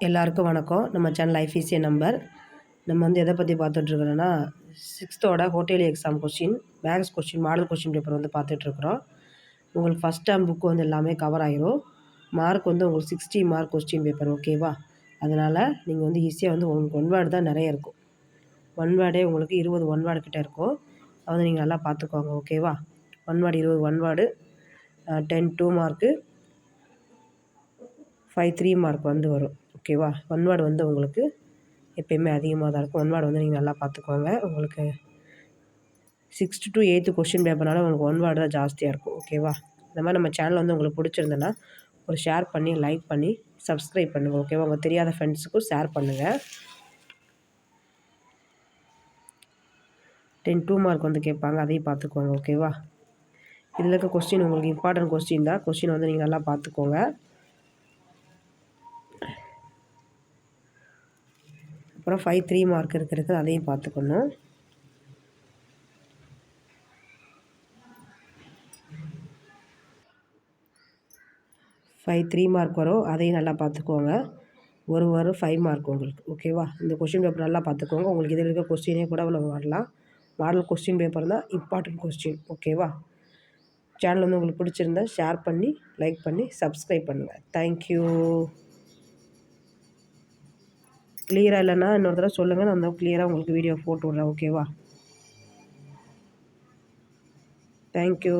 எல்லாருக்கும் வணக்கம். நம்ம சேனல் லைஃப் ஈஸியா நம்பர். நம்ம வந்து எதை பற்றி பார்த்துட்ருக்குறோன்னா, 6த்தோட hotel exam question, maths question, model question paper வந்து பார்த்துட்ருக்குறோம். உங்களுக்கு ஃபஸ்ட் டேர்ம் புக்கு வந்து எல்லாமே கவர் ஆகிரும். மார்க் வந்து உங்களுக்கு 60 மார்க் கொஸ்டின் பேப்பர், ஓகேவா? அதனால் நீங்கள் வந்து ஈஸியாக வந்து உங்களுக்கு ஒன் வேர்டு தான் நிறைய இருக்கும். ஒன் வேர்டே உங்களுக்கு 20 ஒன் வேர்டு கிட்டே இருக்கும். அதை வந்து நீங்கள் நல்லா பார்த்துக்கோங்க, ஓகேவா? One word 20 one word, 10 2 mark, 5 3 mark வந்து வரும், ஓகேவா? ஒன் வேர்டு வந்து உங்களுக்கு எப்பயுமே அதிகமாக தான் இருக்கும். ஒன் வேர்டு வந்து நீங்கள் நல்லா பார்த்துக்கோங்க. உங்களுக்கு 6th to 8th கொஷின் பேப்பர்னால உங்களுக்கு ஒன் வேர்டு தான் ஜாஸ்தியாக இருக்கும், ஓகேவா? இந்த மாதிரி நம்ம சேனல் வந்து உங்களுக்கு பிடிச்சிருந்ததுன்னா ஒரு ஷேர் பண்ணி, லைக் பண்ணி, சப்ஸ்கிரைப் பண்ணுங்கள், ஓகேவா? உங்கள் தெரியாத ஃப்ரெண்ட்ஸுக்கும் ஷேர் பண்ணுங்கள். 10 2 மார்க் வந்து கேட்பாங்க, அதையும் பார்த்துக்கோங்க, ஓகேவா? இதில் இருக்க கொஸ்டின் உங்களுக்கு இம்பார்ட்டன்ட் கொஸ்டின் தான். கொஸ்டின் வந்து நீங்கள் நல்லா பார்த்துக்கோங்க. அப்புறம் 5 3 மார்க் இருக்கிறது, அதையும் பார்த்துக்கணும். ஃபைவ் 3 மார்க் வரும், அதையும் நல்லா பார்த்துக்கோங்க. வரும் 5 மார்க் உங்களுக்கு, ஓகேவா? இந்த கொஸ்டின் பேப்பர் நல்லா பார்த்துக்கோங்க. உங்களுக்கு இதில் இருக்க கொஸ்டினே கூட அவ்வளோ வரலாம். மாடல் கொஸ்டின் பேப்பர் தான் இம்பார்ட்டன்ட் கொஸ்டின், ஓகேவா? சேனல் வந்து உங்களுக்கு பிடிச்சிருந்தா ஷேர் பண்ணி, லைக் பண்ணி, சப்ஸ்கிரைப் பண்ணுங்கள். தேங்க்யூ. கிளியராக இல்லைன்னா இன்னொரு தடவை சொல்லுங்கள், நான் வந்து கிளியராக உங்களுக்கு வீடியோ போட்டு விட்றேன், ஓகேவா? தேங்க்யூ.